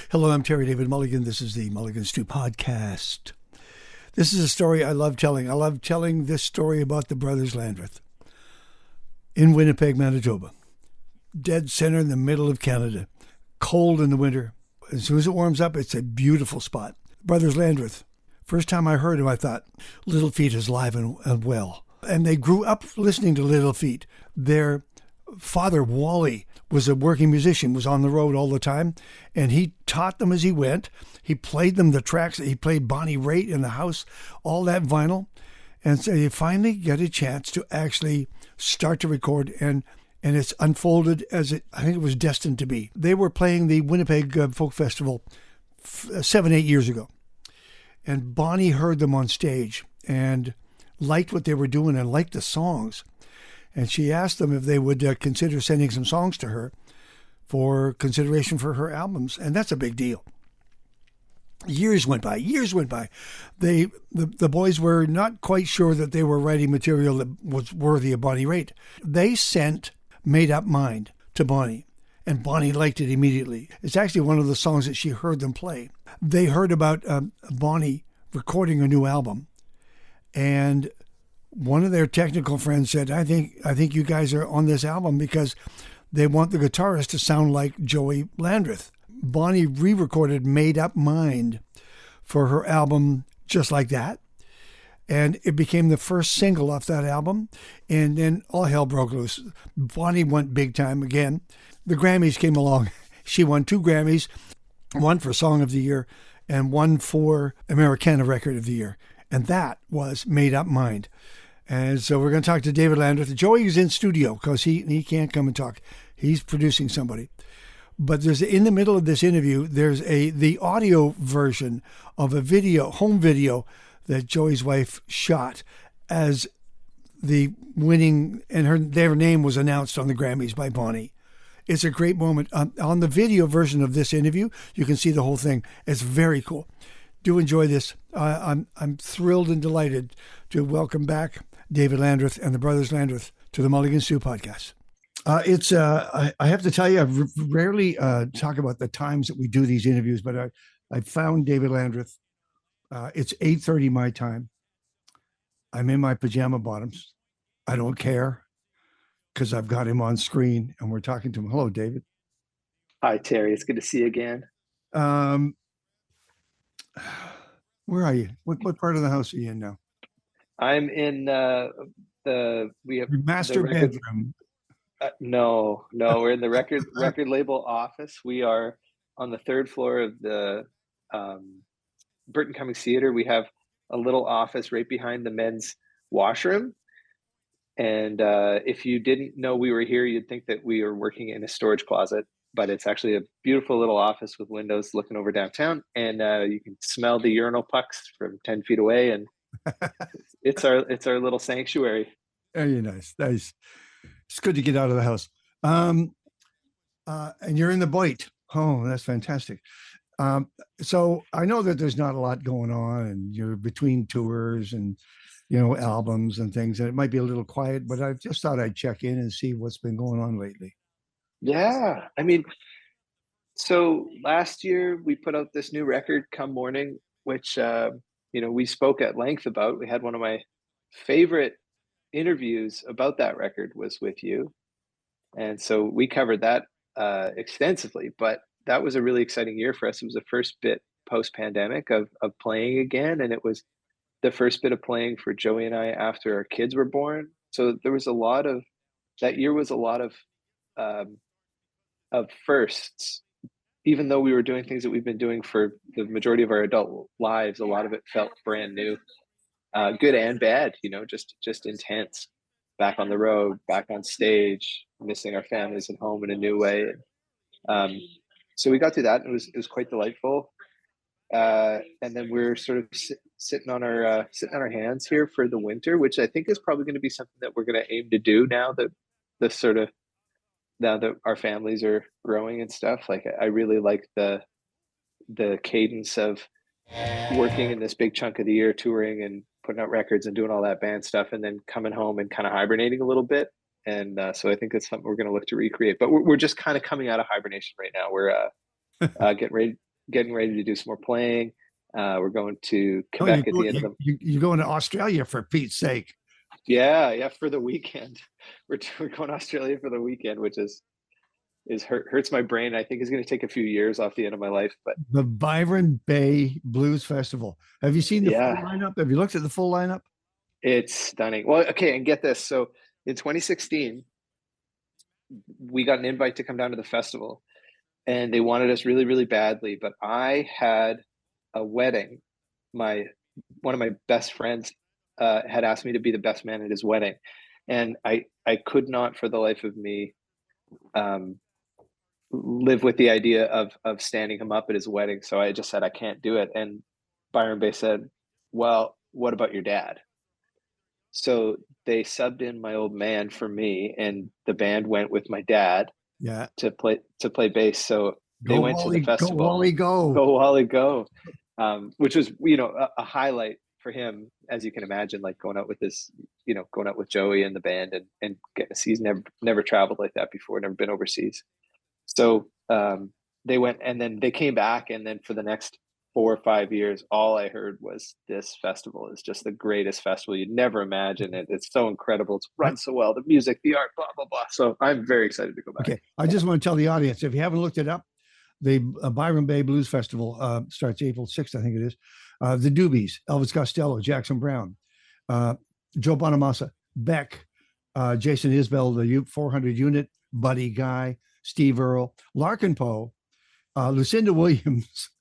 Hello, I'm Terry David Mulligan. This is the Mulligan Stew Podcast. This is a story I love telling. I love telling this story about the brothers Landreth in Winnipeg, Manitoba. Dead center in the middle of Canada. Cold in the winter. As soon as it warms up, it's a beautiful spot. Brothers Landreth. First time I heard him, I thought, Little Feat is live and well. And they grew up listening to Little Feat. Their father, Wally, was a working musician, was on the road all the time, and he taught them as he went. He played them the tracks. He played Bonnie Raitt in the house, all that vinyl. And so he finally got a chance to actually start to record, and it's unfolded as I think it was destined to be. They were playing the Winnipeg Folk Festival 7-8 years ago. And Bonnie heard them on stage and liked what they were doing and liked the songs. And she asked them if they would consider sending some songs to her for consideration for her albums. And that's a big deal. Years went by. The boys were not quite sure that they were writing material that was worthy of Bonnie Raitt. They sent Made Up Mind to Bonnie, and Bonnie liked it immediately. It's actually one of the songs that she heard them play. They heard about Bonnie recording a new album, and one of their technical friends said, I think you guys are on this album because they want the guitarist to sound like Joey Landreth. Bonnie re-recorded Made Up Mind for her album Just Like That. And it became the first single off that album. And then all hell broke loose. Bonnie went big time again. The Grammys came along. She won 2 Grammys, one for Song of the Year and one for Americana Record of the Year. And that was Made Up Mind. And so we're going to talk to David Landreth. Joey is in studio because he can't come and talk. He's producing somebody. But there's in the middle of this interview, there's the audio version of a video, home video, that Joey's wife shot as the winning, and their name was announced on the Grammys by Bonnie. It's a great moment. On the video version of this interview, you can see the whole thing. It's very cool. Do enjoy this. I'm thrilled and delighted to welcome back David Landreth and the brothers Landreth to the Mulligan Stew Podcast. I have to tell you, I rarely talk about the times that we do these interviews, but I found David Landreth. It's 8:30 my time. I'm in my pajama bottoms. I don't care because I've got him on screen and we're talking to him. Hello, David. Hi, Terry. It's good to see you again. Where are you? What part of the house are you in now? I'm in we have master bedroom. No, we're in the record label office. We are on the 3rd floor of the Burton Cummings Theater. We have a little office right behind the men's washroom. And if you didn't know we were here, you'd think that we were working in a storage closet, but it's actually a beautiful little office with windows looking over downtown. And you can smell the urinal pucks from 10 feet away. And it's our little sanctuary. Very nice. It's good to get out of the house. And you're in the Bite. Oh, that's fantastic. So I know that there's not a lot going on and you're between tours and, albums and things, and it might be a little quiet, but I just thought I'd check in and see what's been going on lately. Yeah. I mean, so last year we put out this new record, Come Morning, which, we spoke at length about. We had one of my favorite interviews about that record was with you. And so we covered that extensively, but that was a really exciting year for us. It was the first bit post-pandemic of playing again. And it was the first bit of playing for Joey and I after our kids were born. So there was that year was a lot of firsts. Even though we were doing things that we've been doing for the majority of our adult lives, a lot of it felt brand new, good and bad, just intense. Back on the road, back on stage, missing our families at home in a new way. So we got through that, and it was quite delightful. And then we're sort of sitting on our hands here for the winter, which I think is probably going to be something that we're going to aim to do now that now that our families are growing and stuff. Like, I really like the cadence of working in this big chunk of the year, touring and putting out records and doing all that band stuff, and then coming home and kind of hibernating a little bit. And so I think it's something we're going to look to recreate. But we're just kind of coming out of hibernation right now. We're getting ready getting ready to do some more playing. We're going to Oh, Quebec at the end of the you're going to Australia, for Pete's sake. yeah, for the weekend. We're going to Australia for the weekend, which is hurts my brain. I think is going to take a few years off the end of my life, but The Byron Bay Blues Festival. Have you seen the full yeah, lineup? Have you looked at the full lineup? it's stunning. Well, okay, and get this. So in 2016, we got an invite to come down to the festival, and they wanted us really, really badly. But I had a wedding. My One of my best friends had asked me to be the best man at his wedding, and I could not for the life of me um, live with the idea of standing him up at his wedding. So I just said I can't do it. And Byron Bay said, "Well, what about your dad?" So they subbed in my old man for me, and the band went with my dad Yeah. to play bass. So they Go went to the Wally, go festival. Wally, go. Go Wally, go! Which was a highlight for him, as you can imagine, like going out with this, going out with Joey and the band, and getting to see. He's never traveled like that before, never been overseas. So they went, and then they came back, and then for the next 4 or 5 years, all I heard was this festival is just the greatest festival you'd never imagine. It's so incredible. It's run so well. The music, the art, blah blah blah. So I'm very excited to go back. Okay, I just want to tell the audience, if you haven't looked it up, the Byron Bay Blues Festival starts April 6th, I think it is. The Doobies, Elvis Costello, Jackson Brown, Joe Bonamassa, Beck, Jason Isbell, the 400 unit, Buddy Guy, Steve Earle, Larkin Poe, Lucinda Williams,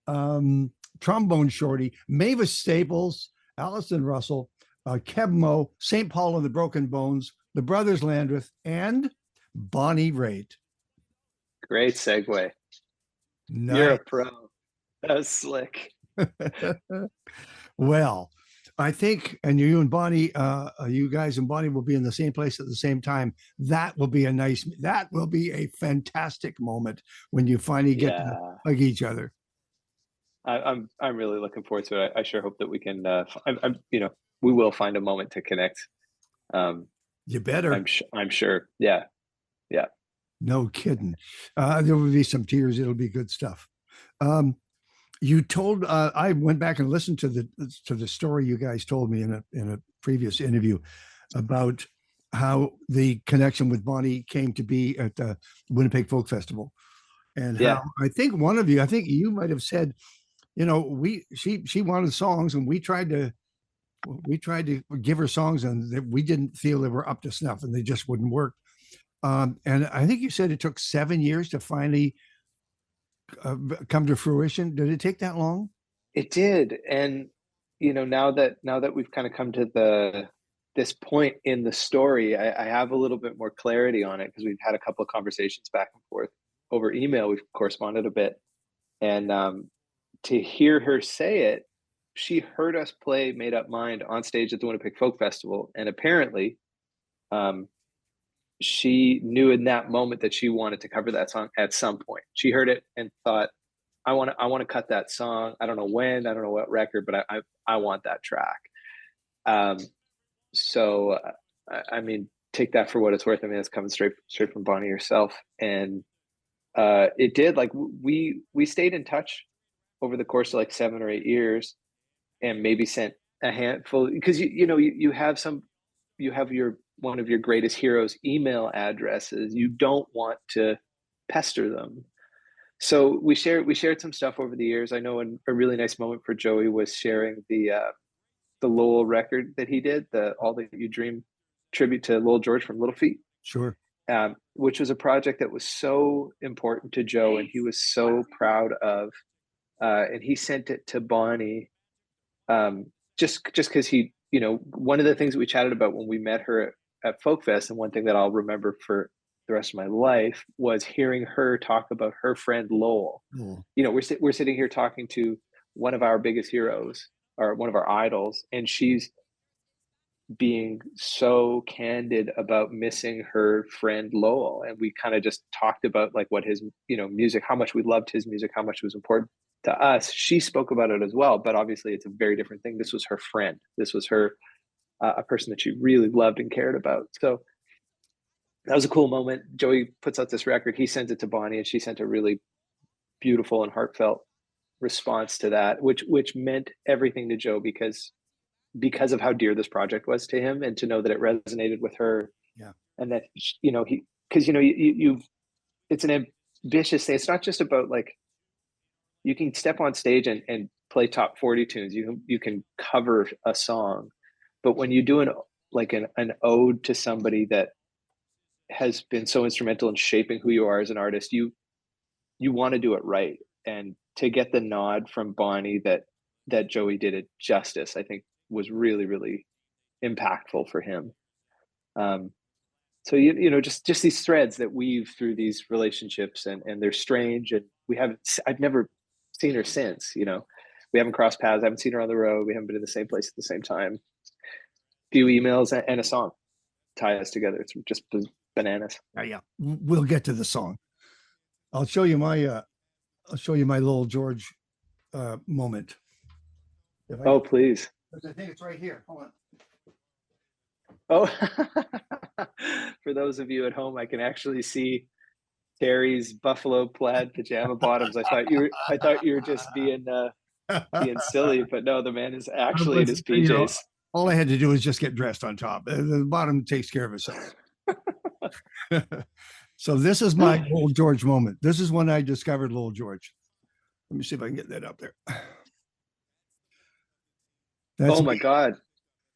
Trombone Shorty, Mavis Staples, Allison Russell, Keb Mo, St. Paul and the Broken Bones, the Brothers Landreth, and Bonnie Raitt. Great segue. Nice. You're a pro. That was slick. Well, I think, and you and Bonnie, you guys and Bonnie will be in the same place at the same time. That will be a fantastic moment when you finally get to hug each other. I'm really looking forward to it. I sure hope that we can. We will find a moment to connect. You better. I'm sure. Yeah. No kidding. There will be some tears. It'll be good stuff. You told. I went back and listened to the story you guys told me in a previous interview about how the connection with Bonnie came to be at the Winnipeg Folk Festival, and how I think you might have said, she wanted songs, and we tried to give her songs, and we didn't feel they were up to snuff, and they just wouldn't work. And I think you said it took 7 years to finally come to fruition. Did it take that long? It did. And, now that we've kind of come to this point in the story, I have a little bit more clarity on it, because we've had a couple of conversations back and forth over email. We've corresponded a bit. And to hear her say it, she heard us play Made Up Mind on stage at the Winnipeg Folk Festival. And apparently, she knew in that moment that she wanted to cover that song at some point. She heard it and thought, I want to cut that song. I don't know when, I don't know what record, but I want that track. So I mean, take that for what it's worth. I mean, it's coming straight from Bonnie herself. And it did, like, we stayed in touch over the course of like 7 or 8 years, and maybe sent a handful, because you have one of your greatest heroes' email addresses. You don't want to pester them. So we shared some stuff over the years. I know a really nice moment for Joey was sharing the Lowell record that he did, the All That You Dream tribute to Lowell George from Little Feat. Sure. Which was a project that was so important to Joe, and he was so proud of. And he sent it to Bonnie, just because he, one of the things that we chatted about when we met her at Folk Fest, and one thing that I'll remember for the rest of my life, was hearing her talk about her friend Lowell. We're sitting here talking to one of our biggest heroes, or one of our idols, and she's being so candid about missing her friend Lowell. And we kind of just talked about like what his, music, how much we loved his music, how much it was important to us. She spoke about it as well, but obviously it's a very different thing. This was her friend. This was her, a person that she really loved and cared about. So that was a cool moment. Joey puts out this record. He sends it to Bonnie, and she sent a really beautiful and heartfelt response to that, which meant everything to Joe because of how dear this project was to him, and to know that it resonated with her. Yeah. And that, because you've it's an ambitious thing. It's not just about like, you can step on stage and play top 40 tunes. You can cover a song, but when you do an ode to somebody that has been so instrumental in shaping who you are as an artist, you want to do it right. And to get the nod from Bonnie that Joey did it justice, I think was really, really impactful for him. So just these threads that weave through these relationships, and they're strange, and I've never seen her since. We haven't crossed paths. I haven't seen her on the road. We haven't been in the same place at the same time. Few emails and a song tie us together. It's just bananas. Yeah, we'll get to the song. I'll show you my Lowell George moment. Please. I think it's right here. Hold on. Oh, for those of you at home, I can actually see Terry's buffalo plaid pajama bottoms. I thought you were just being silly, but no, the man is actually in his PJs. All I had to do was just get dressed on top. The bottom takes care of itself. So this is my Lowell George moment. This is when I discovered Lowell George. Let me see if I can get that up there. My God.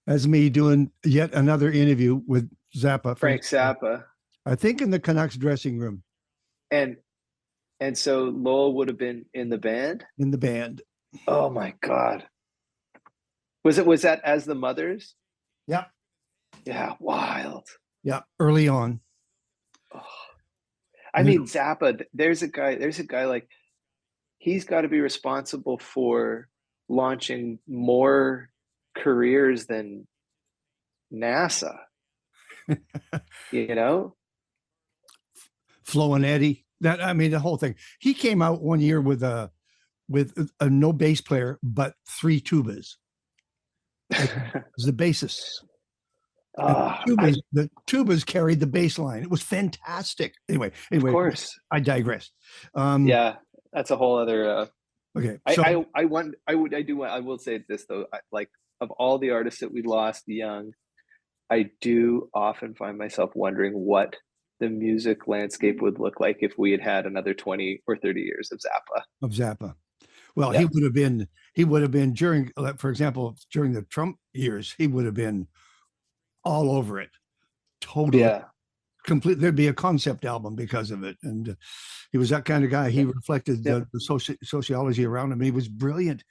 That's me doing yet another interview with Zappa. Frank Zappa. I think in the Canucks dressing room. And so Lowell would have been in the band? In the band. Oh my God. Was that as the Mothers? Yeah. Yeah, wild. Yeah, early on. Oh. I mean, Zappa, there's a guy like, he's got to be responsible for launching more careers than NASA. Flo and Eddie. The whole thing. He came out one year with a no bass player, but 3 tubas. The bassist. The tubas carried the bass line. It was fantastic. Anyway, of course, I digressed. Yeah, that's a whole other. Okay, so I will say this though. Like, of all the artists that we lost young, I do often find myself wondering what the music landscape would look like if we had had another 20 or 30 years of Zappa. Well, yeah. he would have been during, for example, during the Trump years, he would have been all over it. Totally. Yeah. Complete. There'd be a concept album because of it. And he was that kind of guy. He reflected the sociology around him. He was brilliant.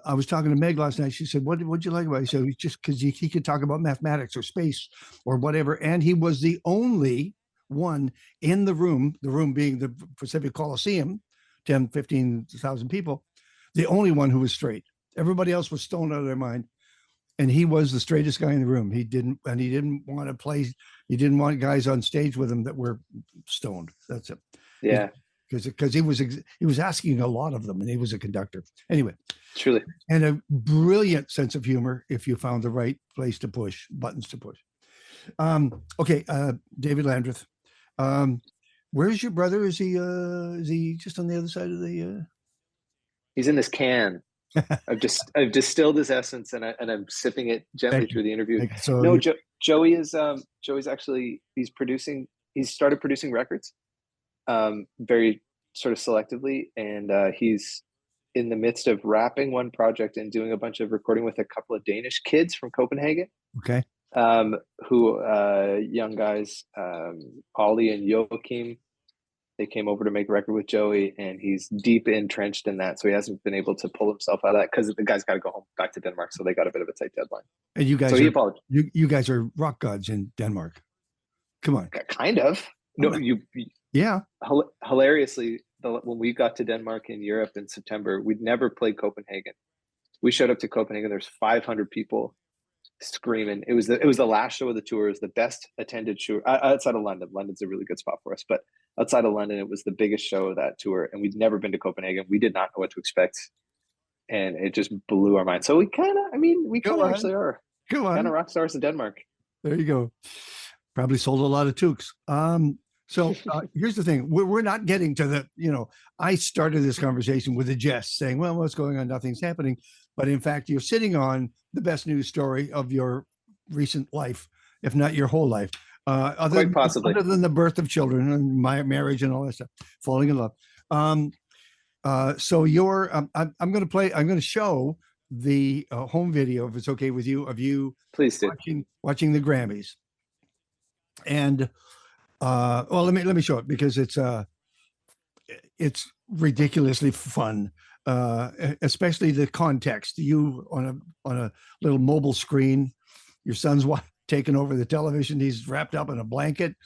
I was talking to Meg last night. She said, what'd you like about it? I said, just because he could talk about mathematics or space or whatever. And he was the only one in the room being the Pacific Coliseum, 10, 15,000 people, the only one who was straight. Everybody else was stoned out of their mind. And he was the straightest guy in the room. He didn't want to play. He didn't want guys on stage with him that were stoned. That's it. Yeah. Because he was asking a lot of them, and he was a conductor. Anyway. Truly. And a brilliant sense of humor if you found the right buttons to push. Okay. David Landreth. Where's your brother? Is he just on the other side of the? He's in this can. I've distilled his essence, and I'm sipping it gently through the interview. So no, Joey's actually he's started producing records, very sort of selectively, and he's in the midst of wrapping one project and doing a bunch of recording with a couple of Danish kids from Copenhagen. Okay. Who young guys, Ollie and Joachim. They came over to make a record with Joey, and he's deep entrenched in that. So he hasn't been able to pull himself out of that because the guy's got to go home back to Denmark. So they got a bit of a tight deadline. And you guys, you guys are rock gods in Denmark. Come on. Kind of. No, yeah. Hilariously, when we got to Denmark in Europe in September, we'd never played Copenhagen. We showed up to Copenhagen. There's 500 people screaming. It was the last show of the tour. It was the best attended show outside of London. London's a really good spot for us, but outside of London, it was the biggest show of that tour, and we'd never been to Copenhagen. We did not know what to expect, and it just blew our mind. So we kind of actually are kind of rock stars in Denmark. There you go. Probably sold a lot of toques. So here's the thing: we're not getting to the. I started this conversation with a jest, saying, "Well, what's going on? Nothing's happening," but in fact, you're sitting on the best news story of your recent life, if not your whole life. Quite possibly. Other than the birth of children and my marriage and all that stuff, falling in love. So I'm going to play. I'm going to show the home video, if it's okay with you, of you Please do. watching the Grammys. And well, let me show it because it's ridiculously fun, especially the context. You on a little mobile screen, your son's taking over the television. He's wrapped up in a blanket.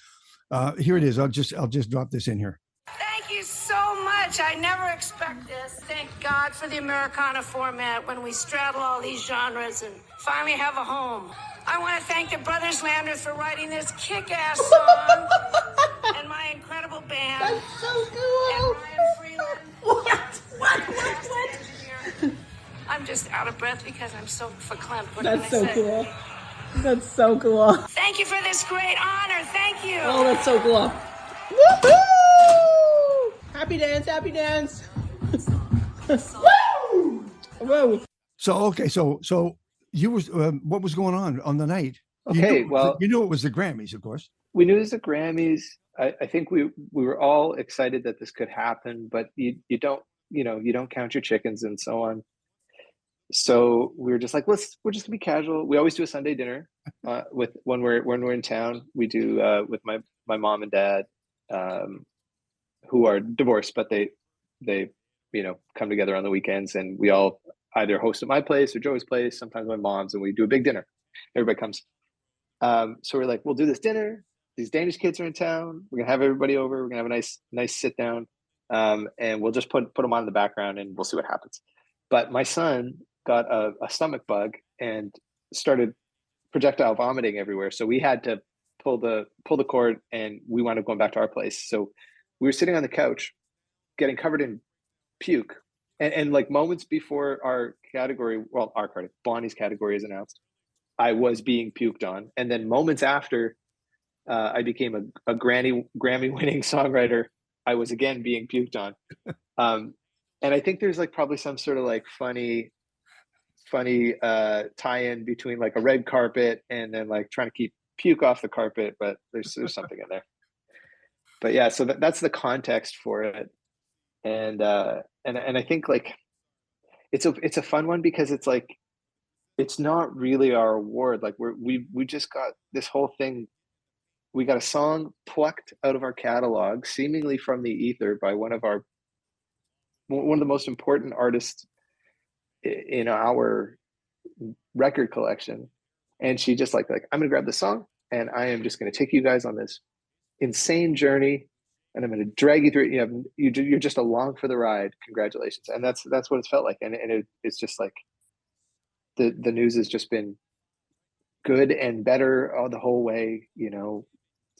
Here it is. I'll just drop this in here. Thank you so much. I never expect this. Thank God for the Americana format when we straddle all these genres and finally have a home. I want to thank the Brothers Landreth for writing this kick-ass song and my incredible band. That's so cool. And Ryan Freeland. What? I'm just out of breath because I'm so verklempt. That's so cool. That's so cool. Thank you for this great honor. Thank you. Oh, that's so cool. Woohoo! Happy dance, happy dance. Woo! Whoa. So okay, so you was what was going on the night? Okay, you knew it was the Grammys, of course. We knew it was the Grammys. I think we were all excited that this could happen, but you don't count your chickens and so on. So we were just like, we're just gonna be casual. We always do a Sunday dinner with when we're in town. We do with my mom and dad, who are divorced, but they come together on the weekends, and we all either host at my place or Joey's place, sometimes my mom's, and we do a big dinner. Everybody comes. So we're like, we'll do this dinner. These Danish kids are in town. We're gonna have everybody over. We're gonna have a nice sit down, and we'll just put them on in the background, and we'll see what happens. But my son got a stomach bug and started projectile vomiting everywhere. So we had to pull the cord, and we wound up going back to our place. So we were sitting on the couch, getting covered in puke, and like moments before Bonnie's category is announced, I was being puked on, and then moments after I became a Grammy winning songwriter, I was again being puked on. And I think there's like probably some sort of like funny tie-in between like a red carpet and then like trying to keep puke off the carpet, but there's something in there. But yeah, so that's the context for it. And I think like it's a fun one because it's like it's not really our award. Like we just got this whole thing. We got a song plucked out of our catalog, seemingly from the ether, by one of the most important artists in our record collection. And she just like I'm gonna grab the song and I am just gonna take you guys on this insane journey, and I'm gonna drag you through. You're just along for the ride. Congratulations. And that's what it's felt like. And it's just like the news has just been good and better all the whole way.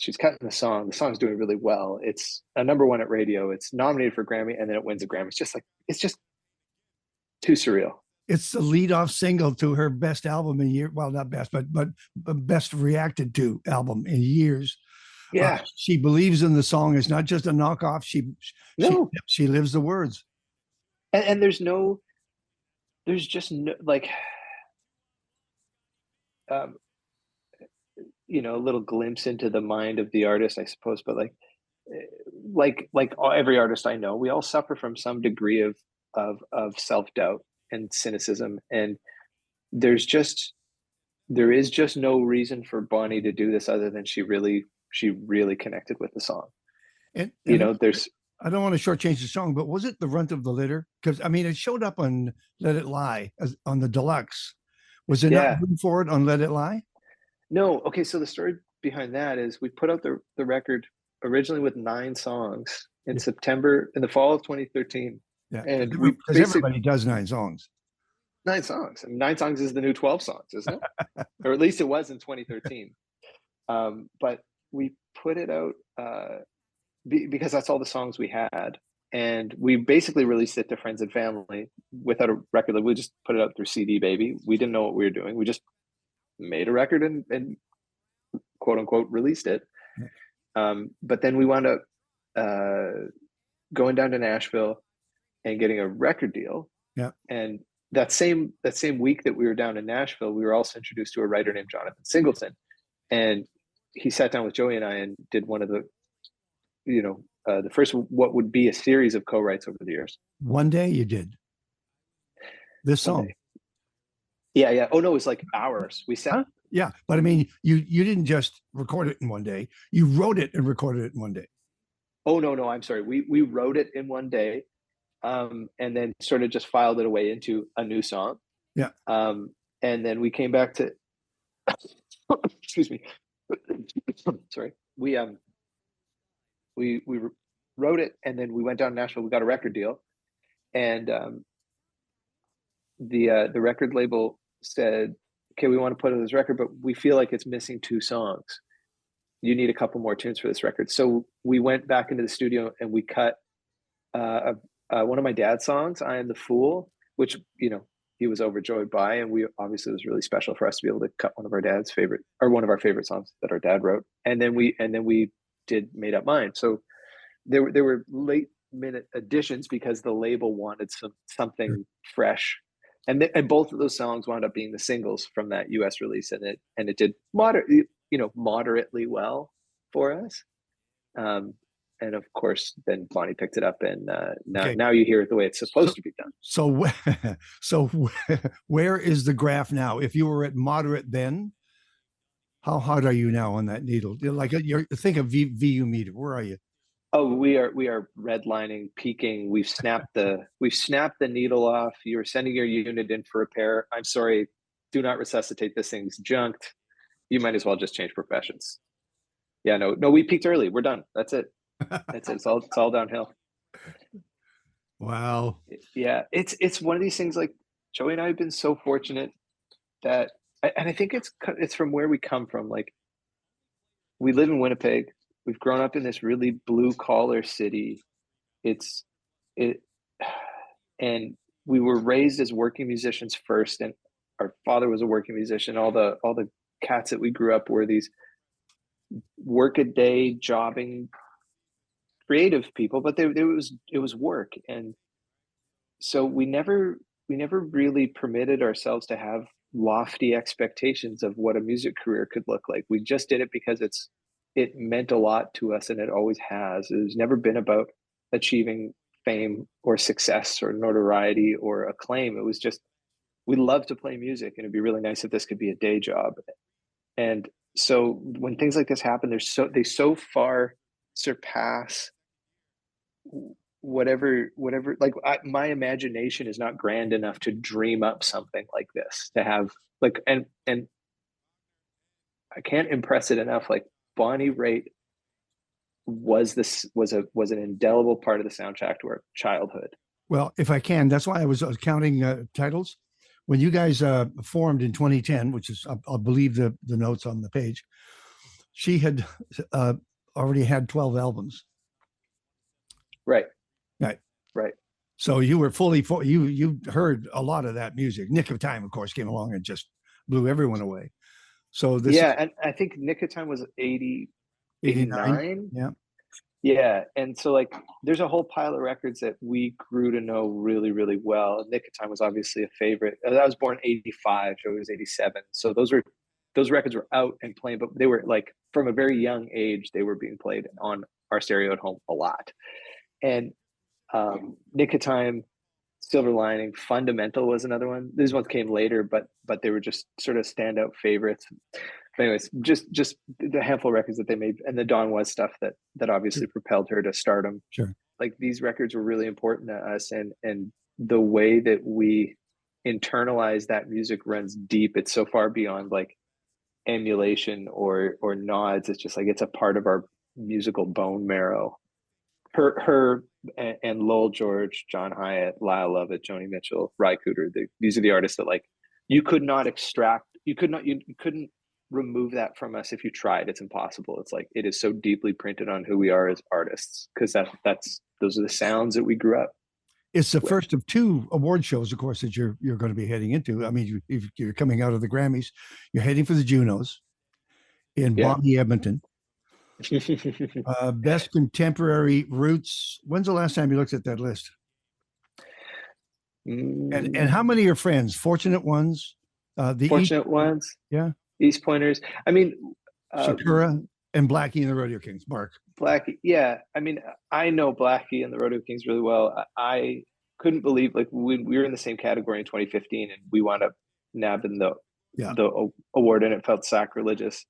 She's cutting the song. The song's doing really well. It's a #1 at radio. It's nominated for Grammy, and then it wins a Grammy. It's just too surreal. It's the lead-off single to her best album in years. Well, not best, but best reacted to album in years. Yeah, she believes in the song. It's not just a knockoff. She lives the words. And there's just no like. A little glimpse into the mind of the artist, I suppose, but like every artist I know, we all suffer from some degree of self-doubt and cynicism, and there is just no reason for Bonnie to do this other than she really connected with the song. And there's I don't want to shortchange the song, but was it The Runt of the Litter? Because it showed up on Let It Lie on the deluxe. Was it not moving forward on Let It Lie? No. Okay, so the story behind that is we put out the record originally with 9 songs in the fall of 2013. Yeah, and because everybody does 9 songs. 9 songs. And 9 songs is the new 12 songs, isn't it? Or at least it was in 2013. But we put it out because that's all the songs we had. And we basically released it to friends and family without a record. We just put it out through CD Baby. We didn't know what we were doing. We just made a record and quote unquote released it. But then we wound up going down to Nashville and getting a record deal. Yeah. And that same week that we were down in Nashville, we were also introduced to a writer named Jonathan Singleton, and he sat down with Joey and I and did one of the, the first what would be a series of co-writes over the years. One day you did this song. Yeah. Oh no, it was like hours. We sat. Huh? Yeah, but I mean, you didn't just record it in one day. You wrote it and recorded it in one day. Oh no, I'm sorry. We wrote it in one day, and then sort of just filed it away into a new song. Yeah. And then we came back to. Excuse me. Sorry. We wrote it, and then we went down to Nashville. We got a record deal, and the record label said, "Okay, we want to put out this record, but we feel like it's missing 2 songs. You need a couple more tunes for this record." So we went back into the studio and we cut one of my dad's songs, "I Am the Fool," which he was overjoyed by, and we obviously, it was really special for us to be able to cut one of our favorite songs that our dad wrote. And then we did "Made Up Mind." So there were late minute additions because the label wanted something fresh. And both of those songs wound up being the singles from that US release, and it did moderately well for us. And of course, then Bonnie picked it up, and now you hear it the way it's supposed to be done. So where is the graph now? If you were at moderate then, how hard are you now on that needle? Think of VU meter. Where are you? Oh, we are redlining, peaking. We've snapped the needle off. You're sending your unit in for repair. I'm sorry, do not resuscitate. This thing's junked. You might as well just change professions. Yeah, no, we peaked early. We're done. That's it. That's it. It's all downhill. Wow. Yeah, it's one of these things. Like, Joey and I have been so fortunate that, and I think it's from where we come from. Like, we live in Winnipeg. We've grown up in this really blue collar city. And we were raised as working musicians first, and our father was a working musician. All the cats that we grew up were these work-a-day jobbing creative people, but it was work. And so we never really permitted ourselves to have lofty expectations of what a music career could look like. We just did it because it meant a lot to us, and it always has. It's never been about achieving fame or success or notoriety or acclaim. It was just, we love to play music, and it'd be really nice if this could be a day job. And so when things like this happen, they so far surpass whatever, like, my imagination is not grand enough to dream up something like this, to have like, and I can't impress it enough. Like, Bonnie Raitt was an indelible part of the soundtrack to our childhood. Well, if I can, that's why I was counting titles. When you guys formed in 2010, which is, I believe the notes on the page, she had already had 12 albums. Right. So you were you heard a lot of that music. Nick of Time, of course, came along and just blew everyone away. So and I think Nick of Time was 89. Yeah. And so, like, there's a whole pile of records that we grew to know really, really well. Nick of Time was obviously a favorite. I was born 85, Joey was 87. So those records were out and playing, but they were, like, from a very young age, they were being played on our stereo at home a lot. And Nick of Time, Silver Lining, Fundamental was another one. These ones came later, but they were just sort of standout favorites. But anyways, just the handful of records that they made, and the Dawn Was stuff that obviously propelled her to stardom. Sure. Like, these records were really important to us, and the way that we internalize that music runs deep. It's so far beyond, like, emulation or nods. It's just like, it's a part of our musical bone marrow. Her and Lowell George, John Hyatt, Lyle Lovett, Joni Mitchell, Ry Cooder. These are the artists that, like, you couldn't remove that from us if you tried. It's impossible. It's like, it is so deeply printed on who we are as artists, because those are the sounds that we grew up. It's the first of 2 award shows, of course, that you're going to be heading into. I mean, you're coming out of the Grammys, you're heading for the Junos in Bonnie, Edmonton. Best contemporary roots. When's the last time you looked at that list? And how many are friends? Fortunate ones? The Fortunate Ones, yeah, East Pointers. I mean, Sakura and Blackie and the Rodeo Kings. Mark. Blackie. Yeah, I mean, I know Blackie and the Rodeo Kings really well. I couldn't believe like we were in the same category in 2015, and we wound up nabbing the award, and it felt sacrilegious.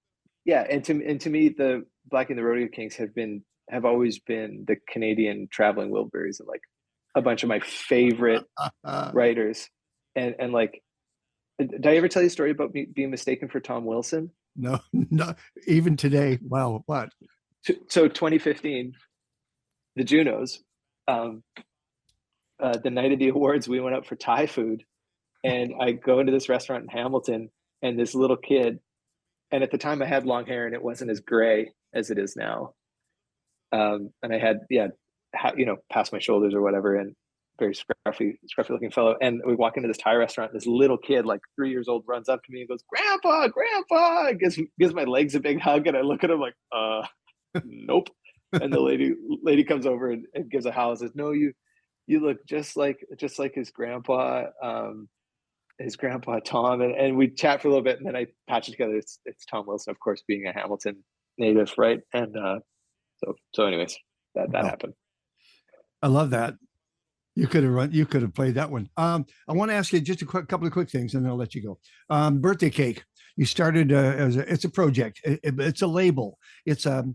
Yeah, and to me, the Blackie and the Rodeo Kings have always been the Canadian traveling Wilburys, and like a bunch of my favorite writers, and like, did I ever tell you a story about me being mistaken for Tom Wilson? No, not even today. Wow, what? So 2015, the Junos, the night of the awards, we went out for Thai food, and I go into this restaurant in Hamilton, and this little kid, and at the time I had long hair and it wasn't as gray as it is now, and I had past my shoulders or whatever, and very scruffy looking fellow. And we walk into this Thai restaurant. This little kid, like 3 years old, runs up to me and goes, "Grandpa, Grandpa!" Gives my legs a big hug, and I look at him like, nope. And the lady comes over and gives a howl and says, "No, you look just like his grandpa, Tom." And we chat for a little bit, and then I patch it together. It's Tom Wilson, of course, being a Hamilton native, right? And so anyways, that happened. I love that. You could have played that one. I want to ask you just a couple of quick things, and then I'll let you go. Birthday cake. You started it's a project. It's a label. It's a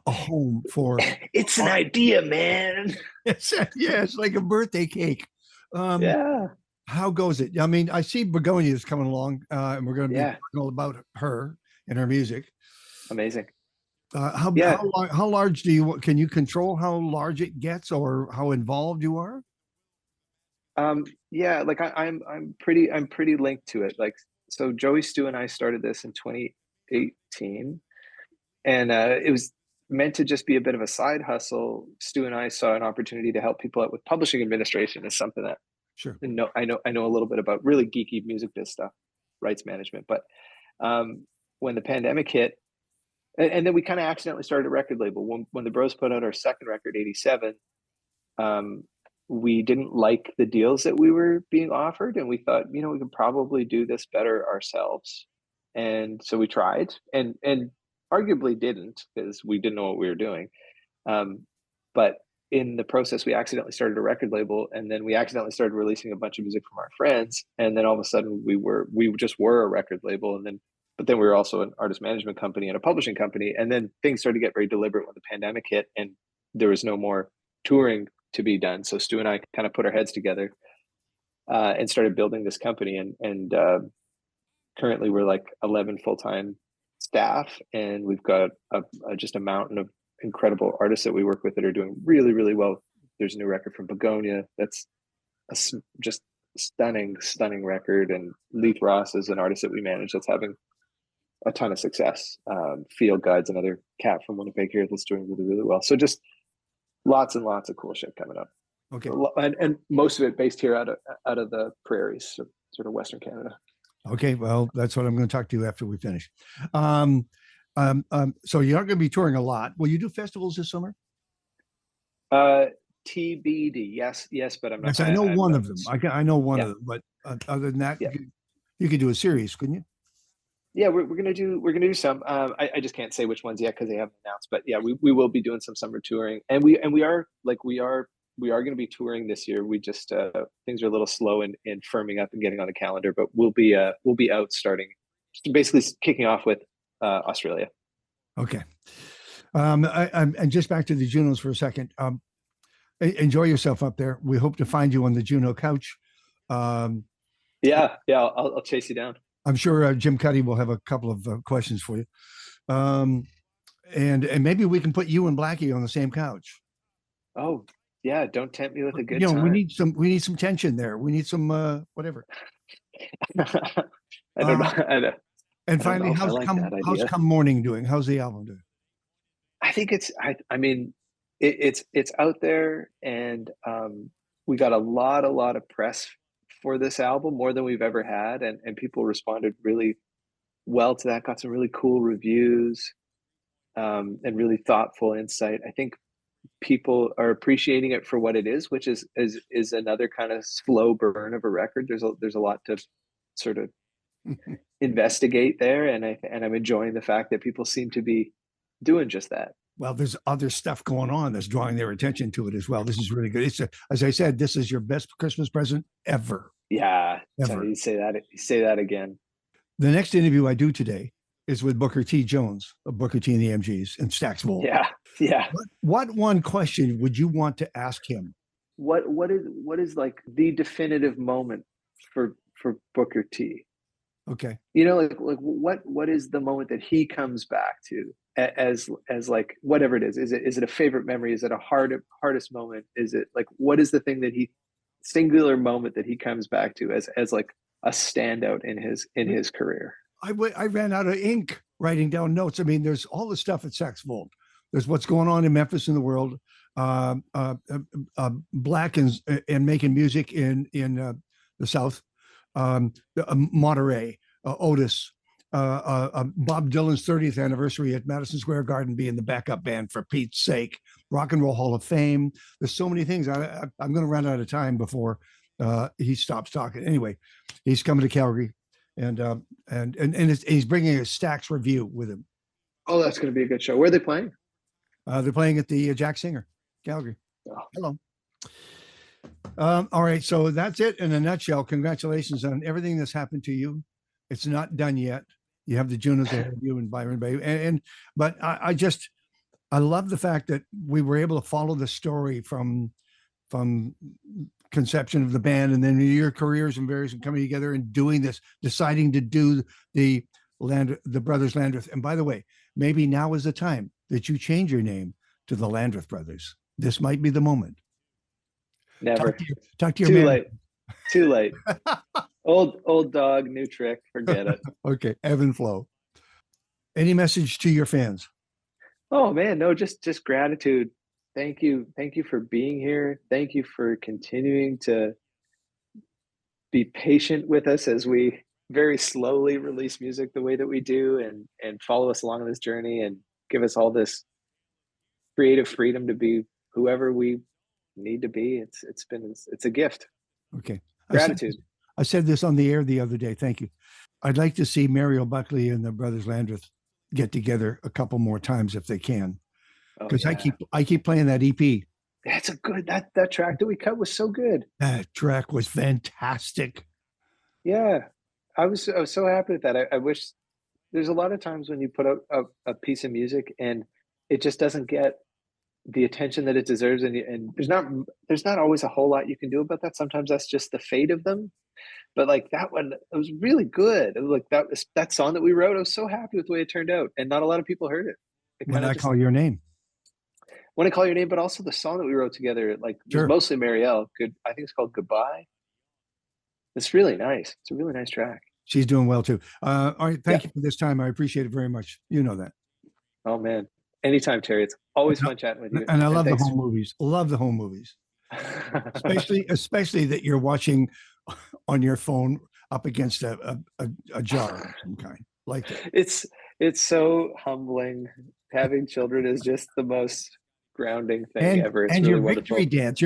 home for. It's an idea, man. It's like a birthday cake. Yeah. How goes it? I mean, I see Begonia is coming along, and we're going to be talking all about her and her music. Amazing. How large can you control how large it gets or how involved you are? Like I'm pretty linked to it. Like, so Joey, Stu, and I started this in 2018, and it was meant to just be a bit of a side hustle. Stu and I saw an opportunity to help people out with publishing administration. Is something that sure. No, I know a little bit about, really geeky music biz stuff, rights management. But when the pandemic hit, and then we kind of accidentally started a record label. When the Bros put out our second record, 87, we didn't like the deals that we were being offered, and we thought, we could probably do this better ourselves. And so we tried, and arguably didn't, because we didn't know what we were doing. But in the process, we accidentally started a record label, and then we accidentally started releasing a bunch of music from our friends. And then all of a sudden we just were a record label. But then we were also an artist management company and a publishing company. And then things started to get very deliberate when the pandemic hit, and there was no more touring to be done. So Stu and I kind of put our heads together and started building this company. And currently we're like 11 full-time staff, and we've got just a mountain of incredible artists that we work with that are doing really, really well. There's a new record from Begonia that's just stunning record. And Leith Ross is an artist that we manage that's having a ton of success. Field Guide's another cat from Winnipeg here that's doing really, really well. So just lots and lots of cool shit coming up. Okay. And most of it based here out of the prairies, so sort of Western Canada. Okay, well, that's what I'm going to talk to you after we finish. So you're not going to be touring a lot. Will you do festivals this summer? TBD, yes, but I'm not. Yes, I know one of them. I know one of them, but other than that, you could do a series, couldn't you? Yeah, we're gonna do some. I just can't say which ones yet because they haven't announced. But yeah, we will be doing some summer touring, and we are going to be touring this year. We just things are a little slow in firming up and getting on the calendar, but we'll be out starting, basically kicking off with Australia. Okay. And just back to the Junos for a second. Enjoy yourself up there. We hope to find you on the Juno couch. Yeah, I'll chase you down. I'm sure Jim Cuddy will have a couple of questions for you. And maybe we can put you and Blackie on the same couch. Oh, yeah, don't tempt me with a good time. We need some tension there. We need some whatever. I don't know. And finally, how's Come Morning doing? How's the album doing? I think it's out there, and we got a lot of press for this album, more than we've ever had, and people responded really well to that. Got some really cool reviews, and really thoughtful insight. I think people are appreciating it for what it is, which is another kind of slow burn of a record. There's a lot to sort of investigate there, and I'm enjoying the fact that people seem to be doing just that. Well, there's other stuff going on that's drawing their attention to it as well. This is really good. As I said, this is your best Christmas present ever. Yeah, Ever. so you say that again. The next interview I do today is with Booker T. Jones of Booker T. and the MGs in Stax Volt. Yeah. What one question would you want to ask him? What is like the definitive moment for Booker T? Okay. Like what is the moment that he comes back to as like whatever it is? Is it a favorite memory? Is it a hardest moment? Is it like, what is the thing that singular moment that he comes back to as like a standout in his career? I ran out of ink writing down notes. I mean, there's all the stuff at Stax Volt. There's what's going on in Memphis in the world, Black and making music in the South, Monterey, Otis, Bob Dylan's 30th anniversary at Madison Square Garden being the backup band, for Pete's sake, Rock and Roll Hall of Fame. There's so many things. I'm going to run out of time before he stops talking. Anyway, he's coming to Calgary, and he's bringing a Stax review with him. Oh, that's going to be a good show. Where are they playing? They're playing at the Jack Singer, Calgary. Oh. Hello. All right, so that's it in a nutshell. Congratulations on everything that's happened to you. It's not done yet. You have the Junos ahead of you and Byron Bay, but I love the fact that we were able to follow the story from conception of the band, and then your careers and various, and coming together and doing this, deciding to do the Brothers Landreth. And by the way, maybe now is the time that you change your name to the Landreth Brothers. This might be the moment. Never. Talk to your Too man. late. Too late. Old dog, new trick. Forget it. Okay, Evan Flo. Any message to your fans? Oh man, no, just gratitude. Thank you for being here. Thank you for continuing to be patient with us as we very slowly release music the way that we do, and follow us along this journey, and give us all this creative freedom to be whoever we need to be. It's a gift. Okay. Gratitude. I said this on the air the other day. Thank you. I'd like to see Mario Buckley and the Brothers Landreth get together a couple more times if they can, because I keep playing that EP. That's a good, that track that we cut was so good. That track was fantastic. Yeah, I was so happy with that. I wish, there's a lot of times when you put out a piece of music and it just doesn't get the attention that it deserves, and there's not always a whole lot you can do about that. Sometimes that's just the fate of them. But like that one, it was really good. It was like that song that we wrote, I was so happy with the way it turned out, and not a lot of people heard it. When I Call Your Name. When I Call Your Name, but also the song that we wrote together, like Sure. Mostly Marielle. Good, I think it's called Goodbye. It's really nice. It's a really nice track. She's doing well too. All right, thank you for this time. I appreciate it very much. You know that. Oh man, anytime, Terry. It's always fun chatting with you. And I love the home movies. Love the home movies, especially that you're watching on your phone up against a jar of some kind. Like that. It's so humbling. Having children is just the most grounding thing ever. It's and really your wonderful.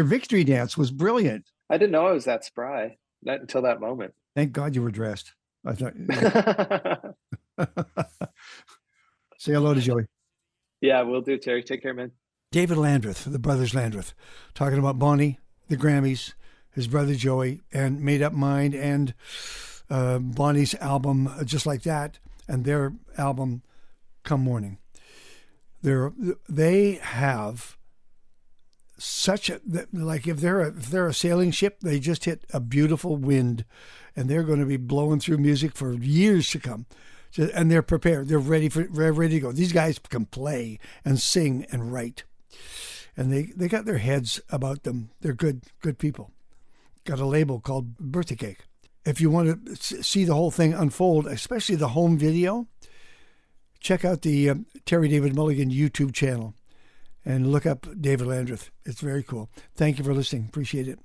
victory dance was brilliant. I didn't know I was that spry. Not until that moment. Thank God you were dressed. I thought. Say hello to Joey. Yeah, we'll do, Terry. Take care, man. David Landreth, the Brothers Landreth, talking about Bonnie, the Grammys, his brother Joey, and Made Up Mind, and Bonnie's album Just Like That, and their album Come Morning. They have such a, like, if they're a sailing ship, they just hit a beautiful wind, and they're going to be blowing through music for years to come. And they're prepared. They're ready to go. These guys can play and sing and write, and they got their heads about them. They're good people. Got a label called Birthday Cake. If you want to see the whole thing unfold, especially the home video, check out the Terry David Mulligan YouTube channel and look up David Landreth. It's very cool. Thank you for listening. Appreciate it.